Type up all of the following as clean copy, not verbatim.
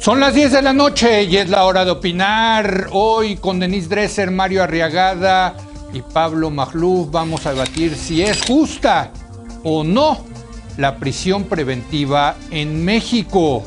Son las 10 de la noche y es la hora de opinar. Hoy con Denise Dresser, Mario Arriagada y Pablo Magluf vamos a debatir si es justa o no la prisión preventiva en México.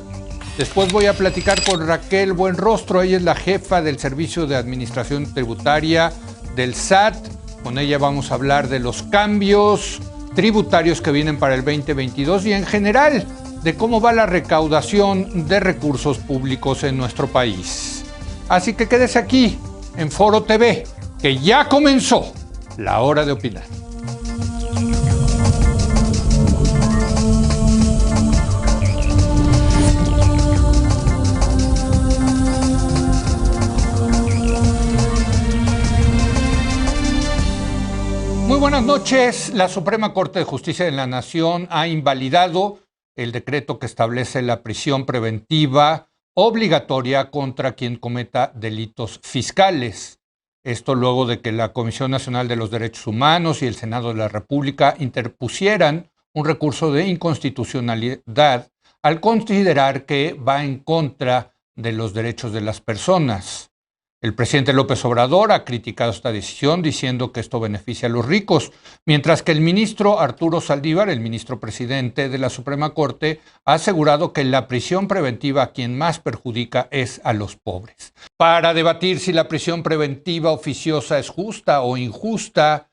Después voy a platicar con Raquel Buenrostro, ella es la jefa del Servicio de Administración Tributaria del SAT. Con ella vamos a hablar de los cambios tributarios que vienen para el 2022 y en general de cómo va la recaudación de recursos públicos en nuestro país. Así que quédese aquí en Foro TV, que ya comenzó la hora de opinar. Muy buenas noches. La Suprema Corte de Justicia de la Nación ha invalidado el decreto que establece la prisión preventiva obligatoria contra quien cometa delitos fiscales. Esto luego de que la Comisión Nacional de los Derechos Humanos y el Senado de la República interpusieran un recurso de inconstitucionalidad al considerar que va en contra de los derechos de las personas. El presidente López Obrador ha criticado esta decisión diciendo que esto beneficia a los ricos, mientras que el ministro Arturo Saldívar, el ministro presidente de la Suprema Corte, ha asegurado que la prisión preventiva a quien más perjudica es a los pobres. Para debatir si la prisión preventiva oficiosa es justa o injusta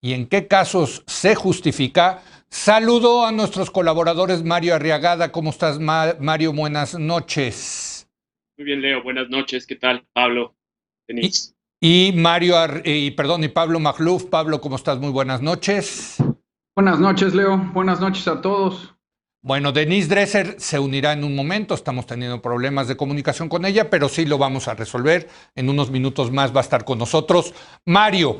y en qué casos se justifica, saludo a nuestros colaboradores. Mario Arriagada, ¿cómo estás, Mario? Buenas noches. Muy bien, Leo. Buenas noches. ¿Qué tal, Pablo? Denise. Y Pablo Magluf. Pablo, ¿cómo estás? Muy buenas noches. Buenas noches, Leo. Buenas noches a todos. Bueno, Denise Dresser se unirá en un momento. Estamos teniendo problemas de comunicación con ella, pero sí lo vamos a resolver. En unos minutos más va a estar con nosotros. Mario,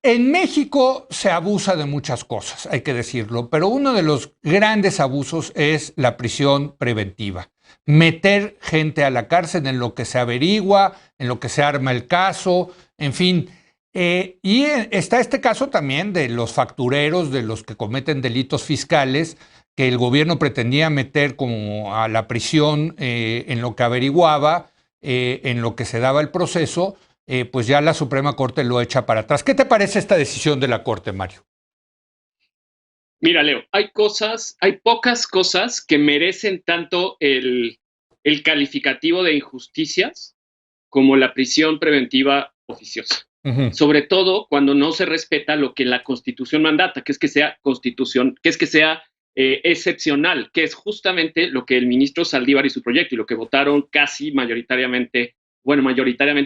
en México se abusa de muchas cosas, hay que decirlo, pero uno de los grandes abusos es la prisión preventiva. Meter gente a la cárcel en lo que se averigua, en lo que se arma el caso, en fin. Y está este caso también de los factureros, de los que cometen delitos fiscales, que el gobierno pretendía meter como a la prisión en lo que averiguaba, en lo que se daba el proceso, pues ya la Suprema Corte lo echa para atrás. ¿Qué te parece esta decisión de la Corte, Mario? Mira, Leo, hay pocas cosas que merecen tanto el calificativo de injusticias como la prisión preventiva oficiosa. Sobre todo cuando no se respeta lo que la Constitución mandata, que es que sea excepcional, que es justamente lo que el ministro Saldívar y su proyecto y lo que votaron casi mayoritariamente,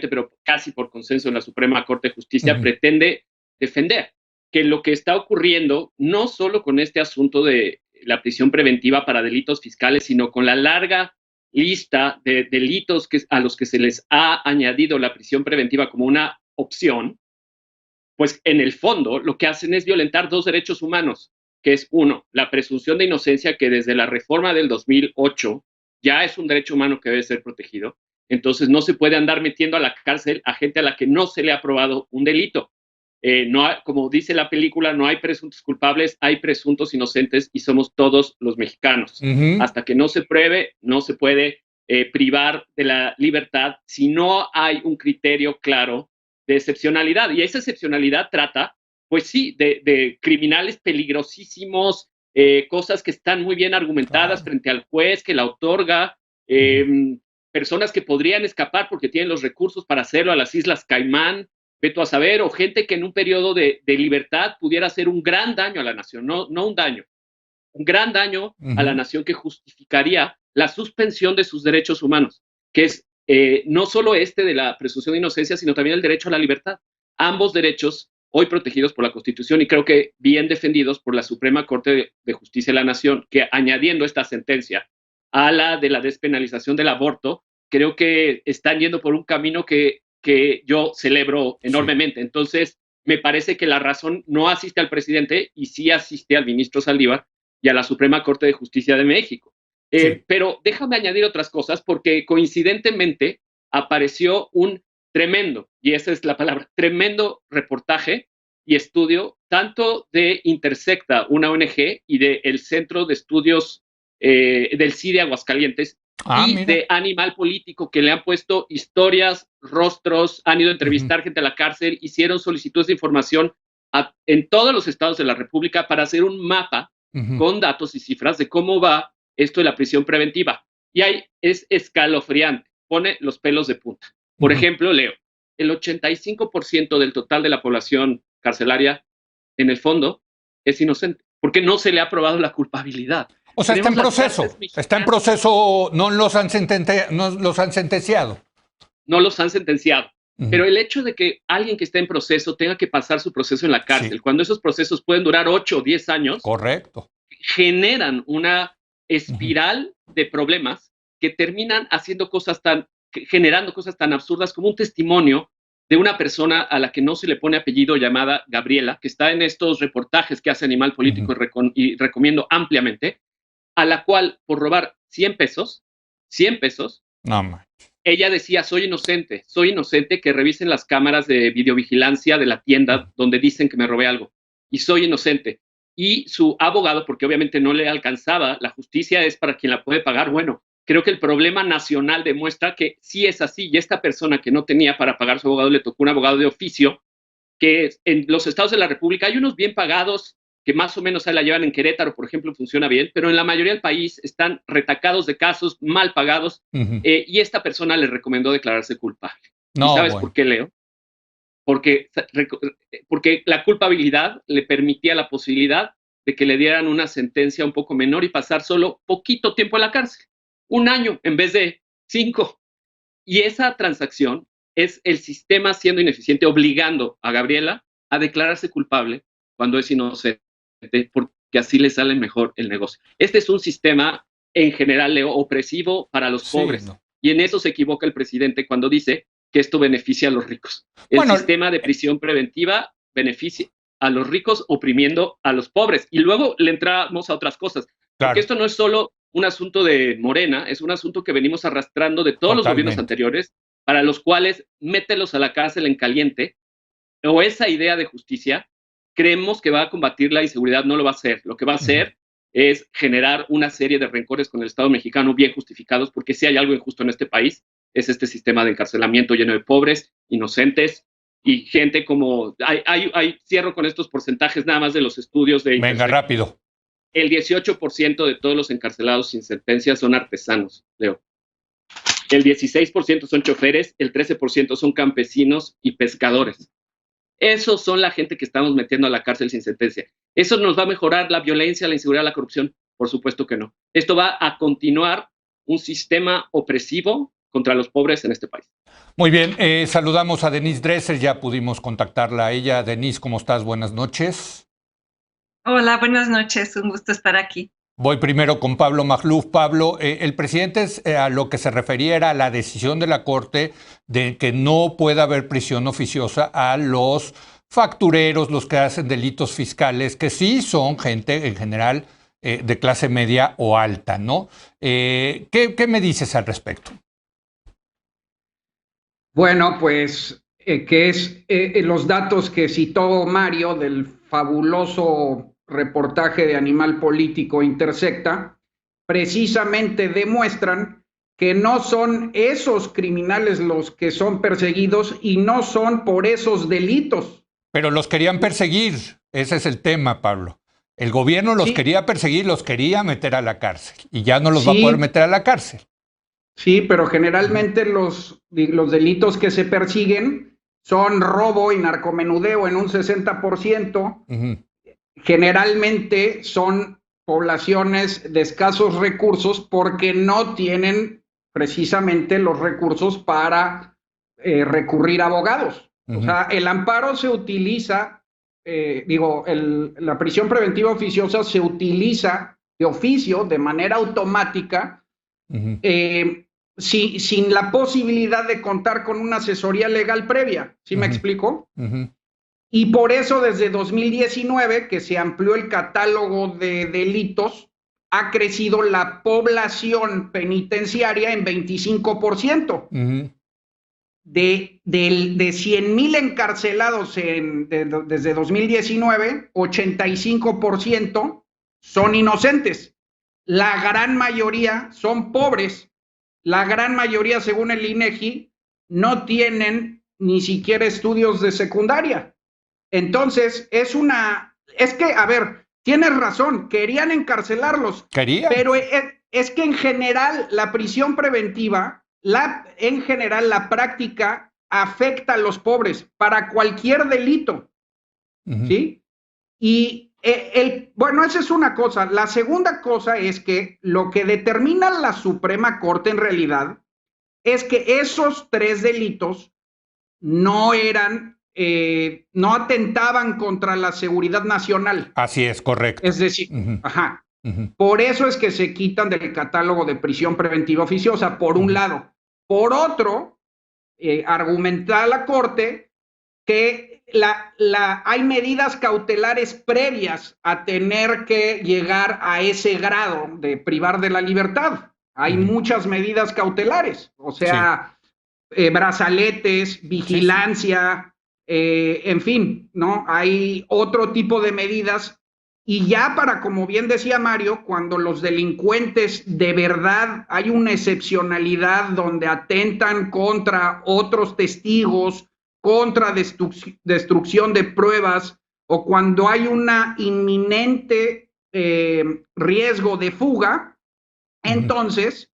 pero casi por consenso en la Suprema Corte de Justicia, pretende defender. Que lo que está ocurriendo, no solo con este asunto de la prisión preventiva para delitos fiscales, sino con la larga lista de delitos a los que se les ha añadido la prisión preventiva como una opción, pues en el fondo lo que hacen es violentar dos derechos humanos, que es uno, la presunción de inocencia, que desde la reforma del 2008 ya es un derecho humano que debe ser protegido. Entonces no se puede andar metiendo a la cárcel a gente a la que no se le ha probado un delito. Como dice la película, no hay presuntos culpables, hay presuntos inocentes y somos todos los mexicanos. Hasta que no se pruebe, no se puede privar de la libertad si no hay un criterio claro de excepcionalidad. Y esa excepcionalidad trata, pues sí, de criminales peligrosísimos, cosas que están muy bien argumentadas frente al juez que la otorga, personas que podrían escapar porque tienen los recursos para hacerlo a las Islas Caimán, veto a saber, o gente que en un periodo de libertad pudiera hacer un gran daño a la nación, no un daño, un gran daño a la nación que justificaría la suspensión de sus derechos humanos, que es no solo de la presunción de inocencia, sino también el derecho a la libertad. Ambos derechos hoy protegidos por la Constitución y creo que bien defendidos por la Suprema Corte de Justicia de la Nación, que añadiendo esta sentencia a la de la despenalización del aborto, creo que están yendo por un camino que yo celebro enormemente. Sí. Entonces, me parece que la razón no asiste al presidente y sí asiste al ministro Saldívar y a la Suprema Corte de Justicia de México. Sí. Pero déjame añadir otras cosas porque coincidentemente apareció un tremendo, y esa es la palabra, tremendo reportaje y estudio tanto de Intersecta, una ONG, y del Centro de Estudios del CIDE Aguascalientes, y mira. de Animal Político, que le han puesto historias, rostros, han ido a entrevistar gente a la cárcel, hicieron solicitudes de información en todos los estados de la República para hacer un mapa con datos y cifras de cómo va esto de la prisión preventiva. Y ahí es escalofriante, pone los pelos de punta. Por ejemplo, Leo, el 85% del total de la población carcelaria, en el fondo, es inocente, porque no se le ha probado la culpabilidad. O sea, está en proceso, no los han sentenciado. No los han sentenciado. Pero el hecho de que alguien que está en proceso tenga que pasar su proceso en la cárcel, cuando esos procesos pueden durar 8 o 10 años, correcto, generan una espiral de problemas que terminan generando cosas tan absurdas como un testimonio de una persona a la que no se le pone apellido, llamada Gabriela, que está en estos reportajes que hace Animal Político y recomiendo ampliamente, a la cual por robar 100 pesos, no, ella decía, soy inocente, que revisen las cámaras de videovigilancia de la tienda donde dicen que me robé algo, y soy inocente. Y su abogado, porque obviamente no le alcanzaba, la justicia es para quien la puede pagar. Bueno, creo que el problema nacional demuestra que sí es así, y esta persona que no tenía para pagar su abogado le tocó un abogado de oficio, que en los estados de la República hay unos bien pagados que más o menos se la llevan. En Querétaro, por ejemplo, funciona bien, pero en la mayoría del país están retacados de casos, mal pagados, y esta persona le recomendó declararse culpable. ¿Y sabes por qué, Leo? Porque la culpabilidad le permitía la posibilidad de que le dieran una sentencia un poco menor y pasar solo poquito tiempo en la cárcel, 1 año en vez de 5. Y esa transacción es el sistema siendo ineficiente, obligando a Gabriela a declararse culpable cuando es inocente, porque así le sale mejor el negocio. Este es un sistema en general, Leo, opresivo para los pobres. No. Y en eso se equivoca el presidente cuando dice que esto beneficia a los ricos. El sistema de prisión preventiva beneficia a los ricos oprimiendo a los pobres. Y luego le entramos a otras cosas. Claro. Porque esto no es solo un asunto de Morena, es un asunto que venimos arrastrando de todos los gobiernos anteriores, para los cuales mételos a la cárcel en caliente, o esa idea de justicia, creemos que va a combatir la inseguridad. No lo va a hacer. Lo que va a hacer es generar una serie de rencores con el Estado mexicano bien justificados, porque si hay algo injusto en este país, es este sistema de encarcelamiento lleno de pobres, inocentes, y gente como... cierro con estos porcentajes nada más de los estudios de... Venga, rápido. El 18% de todos los encarcelados sin sentencia son artesanos, Leo. El 16% son choferes, el 13% son campesinos y pescadores. Esos son la gente que estamos metiendo a la cárcel sin sentencia. ¿Eso nos va a mejorar la violencia, la inseguridad, la corrupción? Por supuesto que no. Esto va a continuar un sistema opresivo contra los pobres en este país. Muy bien, saludamos a Denise Dresser, ya pudimos contactarla a ella. Denise, ¿cómo estás? Buenas noches. Hola, buenas noches, un gusto estar aquí. Voy primero con Pablo Magluf. Pablo, el presidente a lo que se refería era a la decisión de la Corte de que no pueda haber prisión oficiosa a los factureros, los que hacen delitos fiscales, que sí son gente en general de clase media o alta, ¿no? ¿Qué me dices al respecto? Bueno, pues que es los datos que citó Mario del fabuloso reportaje de Animal Político Intersecta, precisamente demuestran que no son esos criminales los que son perseguidos y no son por esos delitos. Pero los querían perseguir, ese es el tema, Pablo. El gobierno los quería perseguir, los quería meter a la cárcel y ya no los va a poder meter a la cárcel. Sí, pero generalmente los delitos que se persiguen son robo y narcomenudeo en un 60%. Generalmente son poblaciones de escasos recursos porque no tienen precisamente los recursos para recurrir a abogados. O sea, el amparo se utiliza, la prisión preventiva oficiosa se utiliza de oficio, de manera automática, sin la posibilidad de contar con una asesoría legal previa. ¿Sí me explico? Y por eso desde 2019, que se amplió el catálogo de delitos, ha crecido la población penitenciaria en 25%. De 100,000 encarcelados desde 2019, 85% son inocentes. La gran mayoría son pobres. la gran mayoría, según el INEGI, no tienen ni siquiera estudios de secundaria. Entonces, a ver, tienes razón, querían encarcelarlos. ¿Querían? Pero es que en general la prisión preventiva, en general la práctica afecta a los pobres para cualquier delito, ¿sí? Y bueno, esa es una cosa. La segunda cosa es que lo que determina la Suprema Corte en realidad es que esos 3 delitos no atentaban contra la seguridad nacional. Así es, correcto. Es decir, por eso es que se quitan del catálogo de prisión preventiva oficiosa, por un lado. Por otro, argumenta la Corte que hay medidas cautelares previas a tener que llegar a ese grado de privar de la libertad. Hay muchas medidas cautelares, o sea, brazaletes, vigilancia, en fin, ¿no? Hay otro tipo de medidas. Y ya como bien decía Mario, cuando los delincuentes de verdad hay una excepcionalidad donde atentan contra otros testigos, contra destrucción de pruebas, o cuando hay una inminente riesgo de fuga, entonces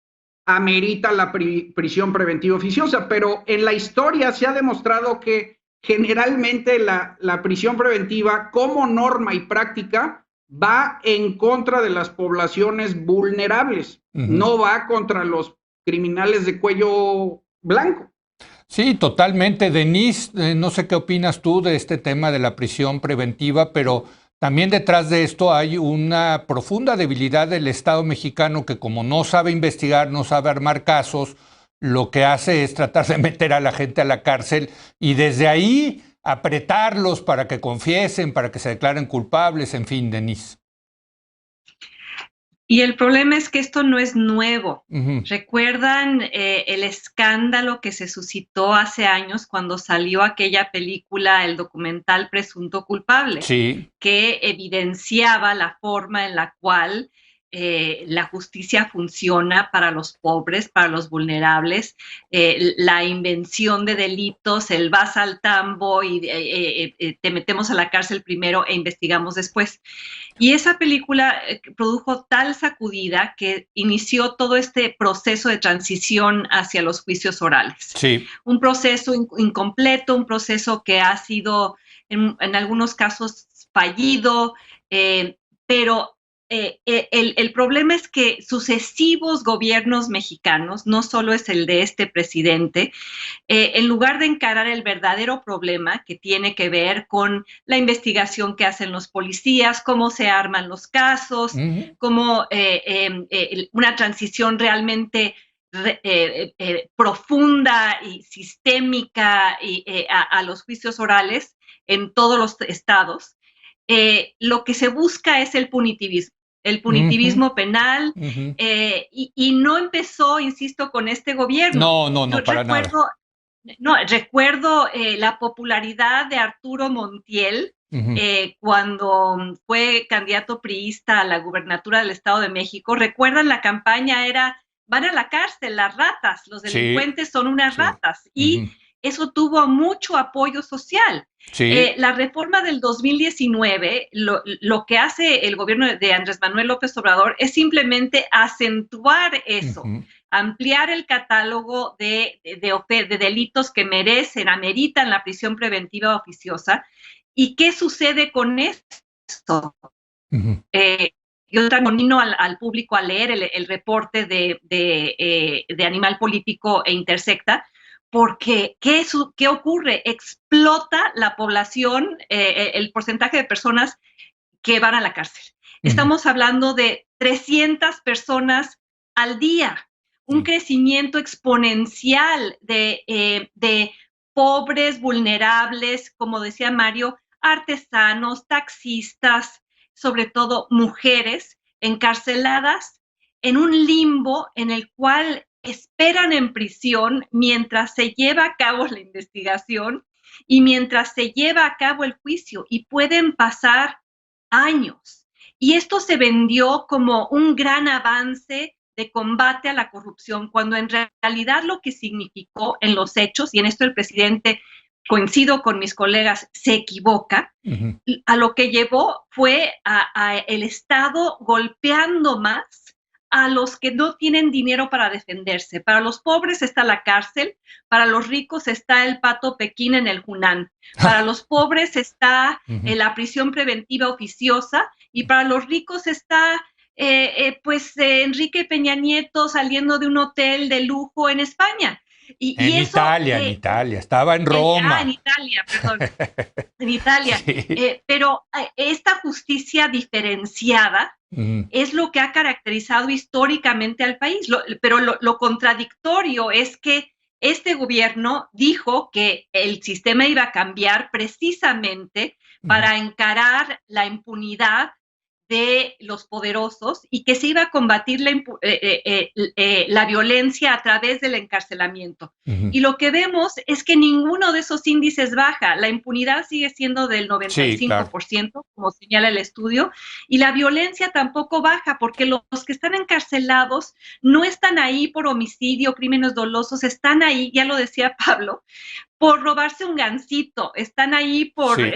amerita la prisión preventiva oficiosa. Pero en la historia se ha demostrado que generalmente la prisión preventiva, como norma y práctica, va en contra de las poblaciones vulnerables, no va contra los criminales de cuello blanco. Sí, totalmente. Denise, no sé qué opinas tú de este tema de la prisión preventiva, pero también detrás de esto hay una profunda debilidad del Estado mexicano que, como no sabe investigar, no sabe armar casos, lo que hace es tratar de meter a la gente a la cárcel y desde ahí apretarlos para que confiesen, para que se declaren culpables, en fin, Denise. Y el problema es que esto no es nuevo. ¿Recuerdan el escándalo que se suscitó hace años cuando salió aquella película, el documental Presunto Culpable? Sí. Que evidenciaba la forma en la cual la justicia funciona para los pobres, para los vulnerables, la invención de delitos, el vas al tambo y te metemos a la cárcel primero e investigamos después. Y esa película produjo tal sacudida que inició todo este proceso de transición hacia los juicios orales. Sí. Un proceso incompleto, un proceso que ha sido en algunos casos fallido, pero el problema es que sucesivos gobiernos mexicanos, no solo es el de este presidente, en lugar de encarar el verdadero problema que tiene que ver con la investigación que hacen los policías, cómo se arman los casos, cómo una transición realmente profunda y sistémica a los juicios orales en todos los estados, lo que se busca es el punitivismo penal, y no empezó, insisto, con este gobierno. No, para nada. Recuerdo la popularidad de Arturo Montiel cuando fue candidato priista a la gubernatura del Estado de México. ¿Recuerdan? La campaña era, van a la cárcel las ratas, los delincuentes son unas ratas. Y eso tuvo mucho apoyo social. La reforma del 2019, lo que hace el gobierno de Andrés Manuel López Obrador es simplemente acentuar eso, ampliar el catálogo de delitos que ameritan la prisión preventiva oficiosa. ¿Y qué sucede con esto? Yo termino al público a leer el reporte de Animal Político e Intersecta, porque ¿qué ocurre? Explota la población, el porcentaje de personas que van a la cárcel. Estamos hablando de 300 personas al día, un crecimiento exponencial de pobres, vulnerables, como decía Mario, artesanos, taxistas, sobre todo mujeres encarceladas en un limbo en el cual esperan en prisión mientras se lleva a cabo la investigación y mientras se lleva a cabo el juicio, y pueden pasar años. Y esto se vendió como un gran avance de combate a la corrupción, cuando en realidad lo que significó en los hechos, y en esto el presidente, coincido con mis colegas, se equivoca, a lo que llevó fue a el Estado golpeando más a los que no tienen dinero para defenderse. Para los pobres está la cárcel, para los ricos está el Pato Pekín en el Hunan, para los pobres está la prisión preventiva oficiosa, y para los ricos está Enrique Peña Nieto saliendo de un hotel de lujo en España. En Italia, estaba en Roma. En Italia, perdón. En Italia. Sí. Pero esta justicia diferenciada es lo que ha caracterizado históricamente al país. Pero lo contradictorio es que este gobierno dijo que el sistema iba a cambiar precisamente para encarar la impunidad de los poderosos y que se iba a combatir la violencia a través del encarcelamiento. Y lo que vemos es que ninguno de esos índices baja. La impunidad sigue siendo del 95%, sí, claro, como señala el estudio, y la violencia tampoco baja, porque los que están encarcelados no están ahí por homicidio, crímenes dolosos, están ahí, ya lo decía Pablo, por robarse un gansito, están ahí por... Sí.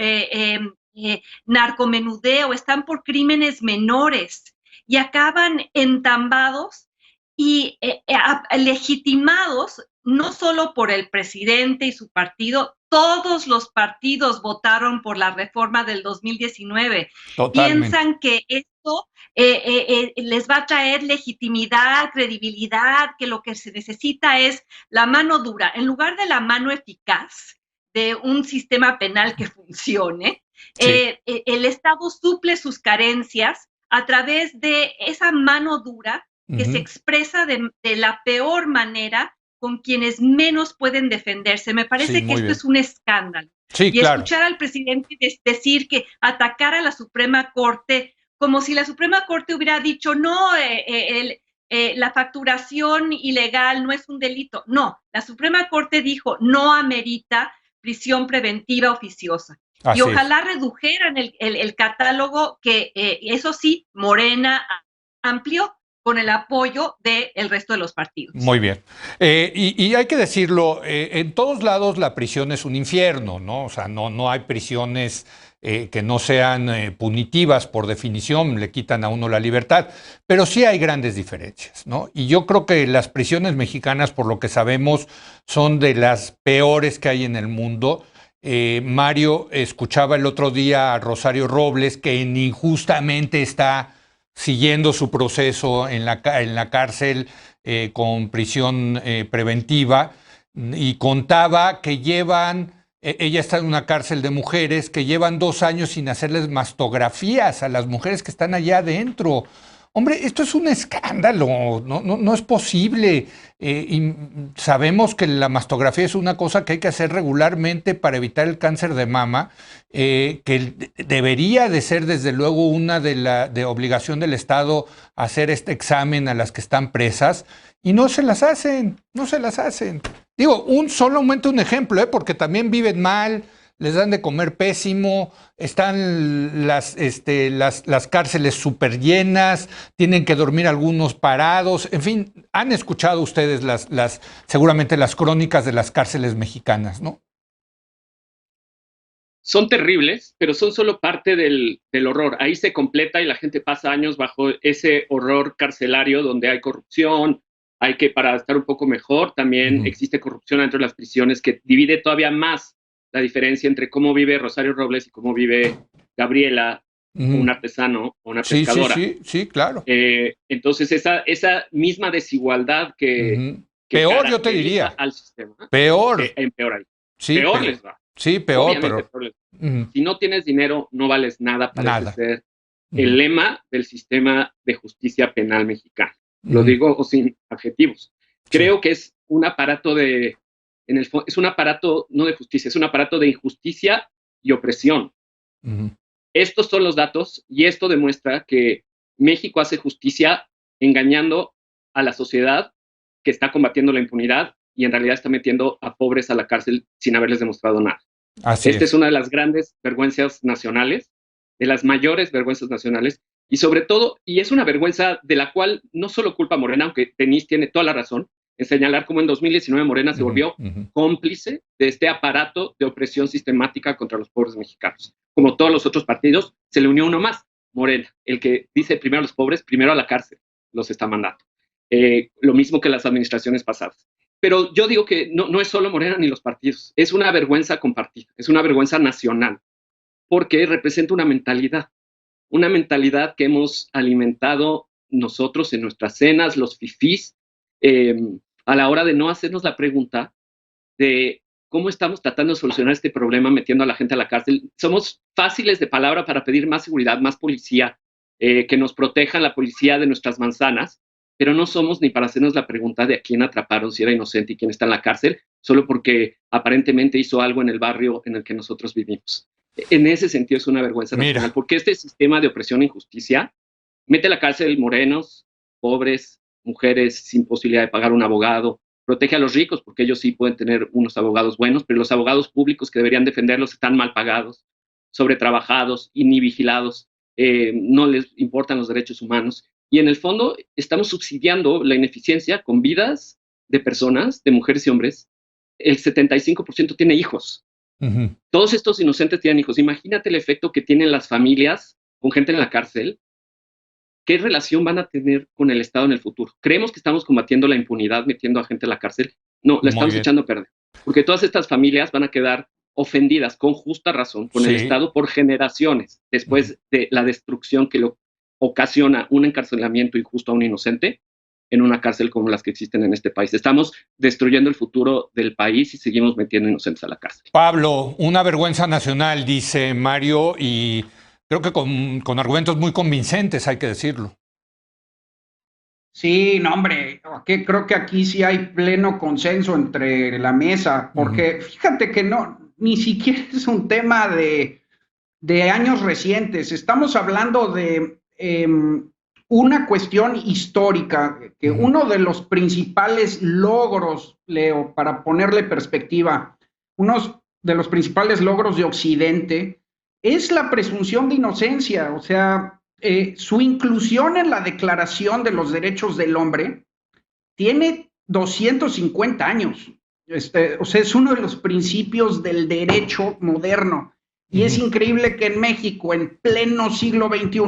Narcomenudeo, están por crímenes menores y acaban entambados y legitimados no solo por el presidente y su partido. Todos los partidos votaron por la reforma del 2019. Totalmente. Piensan que esto les va a traer legitimidad, credibilidad, que lo que se necesita es la mano dura en lugar de la mano eficaz de un sistema penal que funcione. Sí. El Estado suple sus carencias a través de esa mano dura que se expresa de la peor manera con quienes menos pueden defenderse. Me parece que esto es un escándalo. Sí, y claro, escuchar al presidente decir que atacar a la Suprema Corte como si la Suprema Corte hubiera dicho no, la facturación ilegal no es un delito. No, la Suprema Corte dijo no amerita prisión preventiva oficiosa. Así y ojalá redujeran el catálogo que, eso sí, Morena amplió con el apoyo del resto de los partidos. Muy bien. Y hay que decirlo, en todos lados la prisión es un infierno, ¿no? O sea, no hay prisiones que no sean punitivas por definición, le quitan a uno la libertad, pero sí hay grandes diferencias, ¿no? Y yo creo que las prisiones mexicanas, por lo que sabemos, son de las peores que hay en el mundo. Mario, escuchaba el otro día a Rosario Robles, que injustamente está siguiendo su proceso en la cárcel con prisión preventiva, y contaba que ella está en una cárcel de mujeres, que llevan 2 años sin hacerles mastografías a las mujeres que están allá adentro. Hombre, esto es un escándalo, no es posible. Y sabemos que la mastografía es una cosa que hay que hacer regularmente para evitar el cáncer de mama, que debería de ser desde luego una de obligación del Estado hacer este examen a las que están presas, y no se las hacen. Digo, solamente un ejemplo, porque también viven mal, les dan de comer pésimo, están las cárceles súper llenas, tienen que dormir algunos parados, en fin, han escuchado ustedes seguramente las crónicas de las cárceles mexicanas, ¿no? Son terribles, pero son solo parte del horror. Ahí se completa y la gente pasa años bajo ese horror carcelario donde hay corrupción, para estar un poco mejor, también existe corrupción dentro de las prisiones que divide todavía más la diferencia entre cómo vive Rosario Robles y cómo vive Gabriela, un artesano o una pescadora. Sí, claro. Entonces, esa misma desigualdad que peor, yo te diría. Al sistema. Peor. Empeora ahí. Sí, peor les va. Sí, peor. Pero... Si no tienes dinero, no vales nada, parece ser el lema del sistema de justicia penal mexicano. Lo digo sin adjetivos. Creo que es un aparato es un aparato no de justicia, es un aparato de injusticia y opresión. Estos son los datos y esto demuestra que México hace justicia engañando a la sociedad que está combatiendo la impunidad y en realidad está metiendo a pobres a la cárcel sin haberles demostrado nada. Esta es una de las grandes vergüenzas nacionales, de las mayores vergüenzas nacionales, Y sobre todo, y es una vergüenza de la cual no solo culpa Morena, aunque Denise tiene toda la razón, en señalar cómo en 2019 Morena se volvió cómplice de este aparato de opresión sistemática contra los pobres mexicanos. Como todos los otros partidos, se le unió uno más, Morena, el que dice primero a los pobres, primero a la cárcel, los está mandando. Lo mismo que las administraciones pasadas. Pero yo digo que no es solo Morena ni los partidos, es una vergüenza compartida, es una vergüenza nacional, porque representa una mentalidad que hemos alimentado nosotros en nuestras cenas, los fifís, a la hora de no hacernos la pregunta de cómo estamos tratando de solucionar este problema metiendo a la gente a la cárcel. Somos fáciles de palabra para pedir más seguridad, más policía, que nos protejan la policía de nuestras manzanas, pero no somos ni para hacernos la pregunta de a quién atraparon, si era inocente y quién está en la cárcel, solo porque aparentemente hizo algo en el barrio en el que nosotros vivimos. En ese sentido es una vergüenza nacional, porque este sistema de opresión e injusticia mete a la cárcel morenos, pobres, mujeres sin posibilidad de pagar un abogado, protege a los ricos porque ellos sí pueden tener unos abogados buenos, pero los abogados públicos que deberían defenderlos están mal pagados, sobretrabajados y ni vigilados, no les importan los derechos humanos. Y en el fondo estamos subsidiando la ineficiencia con vidas de personas, de mujeres y hombres. El 75% tiene hijos. Todos estos inocentes tienen hijos. Imagínate el efecto que tienen las familias con gente en la cárcel. ¿Qué relación van a tener con el Estado en el futuro? ¿Creemos que estamos combatiendo la impunidad metiendo a gente a la cárcel? No, la estamos echando a perder. Porque todas estas familias van a quedar ofendidas con justa razón con el Estado por generaciones después de la destrucción que lo ocasiona un encarcelamiento injusto a un inocente en una cárcel como las que existen en este país. Estamos destruyendo el futuro del país y seguimos metiendo inocentes a la cárcel. Pablo, una vergüenza nacional, dice Mario, y creo que con argumentos muy convincentes, hay que decirlo. Sí, no, hombre, creo que aquí sí hay pleno consenso entre la mesa, porque fíjate que ni siquiera es un tema de años recientes. Estamos hablando de una cuestión histórica, que uno de los principales logros, Leo, para ponerle perspectiva, uno de los principales logros de Occidente es la presunción de inocencia. O sea, su inclusión en la Declaración de los Derechos del Hombre tiene 250 años. O sea, es uno de los principios del derecho moderno. Y es increíble que en México, en pleno siglo XXI,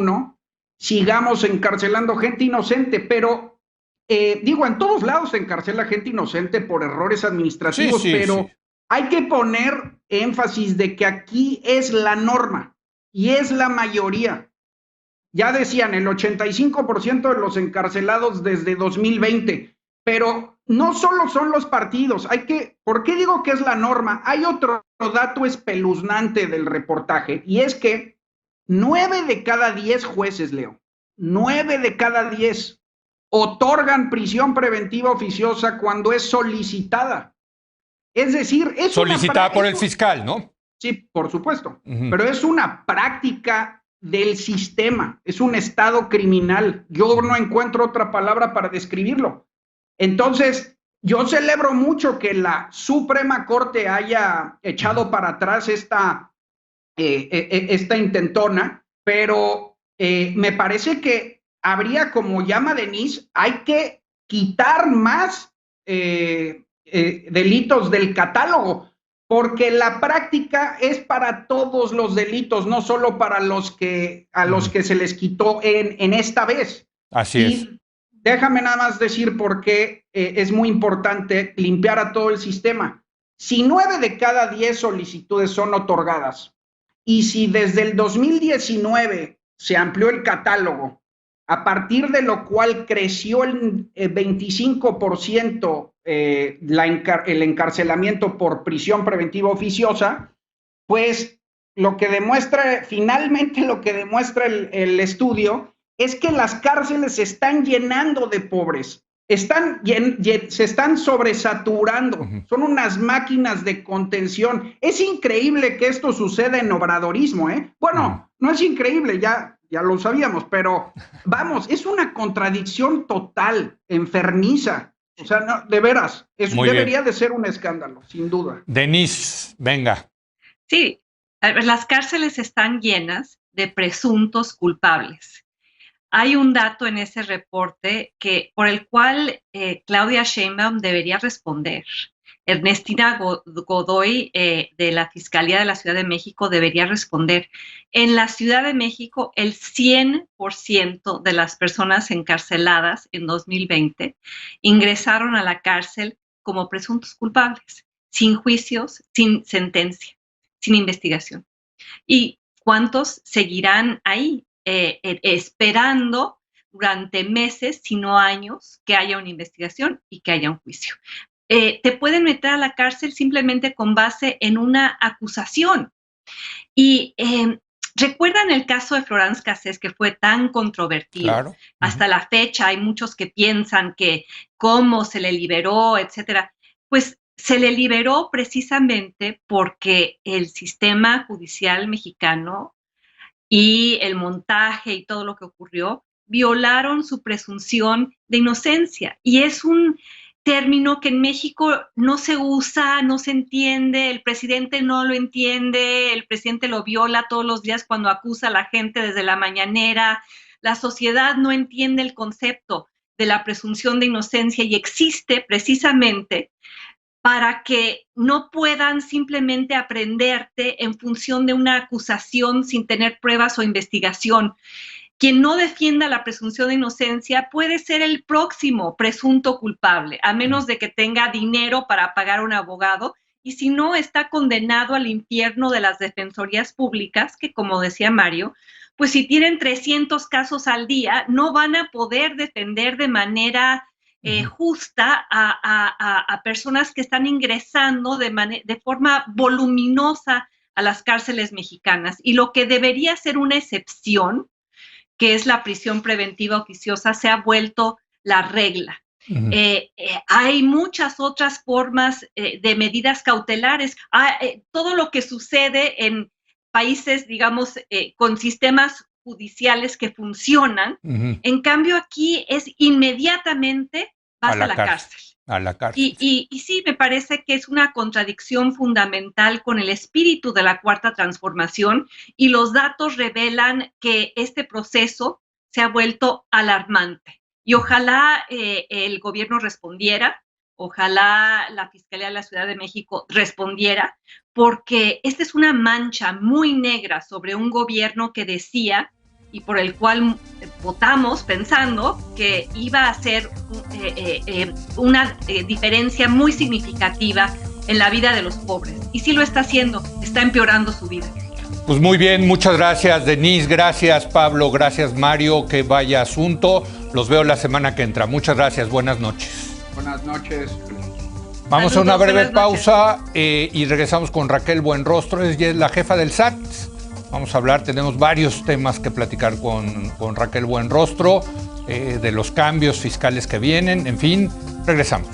sigamos encarcelando gente inocente, pero en todos lados se encarcela gente inocente por errores administrativos, pero hay que poner énfasis de que aquí es la norma y es la mayoría. Ya decían, el 85% de los encarcelados desde 2020, pero no solo son los partidos. ¿Por qué digo que es la norma? Hay otro dato espeluznante del reportaje, y es que 9 de cada 10 jueces, Leo, 9 de cada 10 otorgan prisión preventiva oficiosa cuando es solicitada. Es decir, es solicitada por el fiscal, ¿no? Sí, por supuesto, pero es una práctica del sistema, es un estado criminal. Yo no encuentro otra palabra para describirlo. Entonces, yo celebro mucho que la Suprema Corte haya echado para atrás esta intentona, pero me parece que habría, como llama Denise, hay que quitar más delitos del catálogo, porque la práctica es para todos los delitos, no solo para los que se les quitó en esta vez. Así es. Déjame nada más decir por qué es muy importante limpiar a todo el sistema. Si 9 de cada 10 solicitudes son otorgadas, y si desde el 2019 se amplió el catálogo, a partir de lo cual creció el 25% el encarcelamiento por prisión preventiva oficiosa, pues finalmente lo que demuestra el estudio es que las cárceles se están llenando de pobres, se están sobresaturando, son unas máquinas de contención. Es increíble que esto suceda en obradorismo, ¿eh? Bueno, no es increíble, ya lo sabíamos, pero vamos, es una contradicción total, enfermiza. O sea, no, de veras, eso debería de ser un escándalo, sin duda. Denise, venga. Sí, las cárceles están llenas de presuntos culpables. hay un dato en ese reporte por el cual Claudia Sheinbaum debería responder. Ernestina Godoy de la Fiscalía de la Ciudad de México debería responder. En la Ciudad de México, el 100% de las personas encarceladas en 2020 ingresaron a la cárcel como presuntos culpables, sin juicios, sin sentencia, sin investigación. ¿Y cuántos seguirán ahí esperando durante meses, si no años, que haya una investigación y que haya un juicio? Te pueden meter a la cárcel simplemente con base en una acusación. Y ¿recuerdan el caso de Florence Cassés, que fue tan controvertido? Claro. Hasta la fecha hay muchos que piensan que cómo se le liberó, etcétera. Pues se le liberó precisamente porque el sistema judicial mexicano y el montaje y todo lo que ocurrió violaron su presunción de inocencia. Y es un término que en México no se usa, no se entiende, el presidente no lo entiende, el presidente lo viola todos los días cuando acusa a la gente desde la mañanera. La sociedad no entiende el concepto de la presunción de inocencia y existe precisamente para que no puedan simplemente aprenderte en función de una acusación sin tener pruebas o investigación. Quien no defienda la presunción de inocencia puede ser el próximo presunto culpable, a menos de que tenga dinero para pagar a un abogado, y si no, está condenado al infierno de las defensorías públicas, que, como decía Mario, pues si tienen 300 casos al día, no van a poder defender de manera justa a personas que están ingresando de forma voluminosa a las cárceles mexicanas. Y lo que debería ser una excepción, que es la prisión preventiva oficiosa, se ha vuelto la regla. Hay muchas otras formas de medidas cautelares. Todo lo que sucede en países, digamos, con sistemas judiciales que funcionan, en cambio aquí es inmediatamente vas a la cárcel. A la cárcel. Y sí, me parece que es una contradicción fundamental con el espíritu de la Cuarta Transformación, y los datos revelan que este proceso se ha vuelto alarmante. Y ojalá el gobierno respondiera, ojalá la Fiscalía de la Ciudad de México respondiera, porque esta es una mancha muy negra sobre un gobierno que decía, y por el cual votamos pensando que iba a hacer una diferencia muy significativa en la vida de los pobres. Y sí lo está haciendo, está empeorando su vida. Pues muy bien, muchas gracias, Denise, gracias, Pablo, gracias, Mario, que vaya asunto. Los veo la semana que entra. Muchas gracias, buenas noches. Buenas noches. Vamos Saludos, a una breve pausa y regresamos con Raquel Buenrostro, ella es la jefa del SAT. Vamos a hablar, tenemos varios temas que platicar con Raquel Buenrostro, de los cambios fiscales que vienen, en fin, regresamos.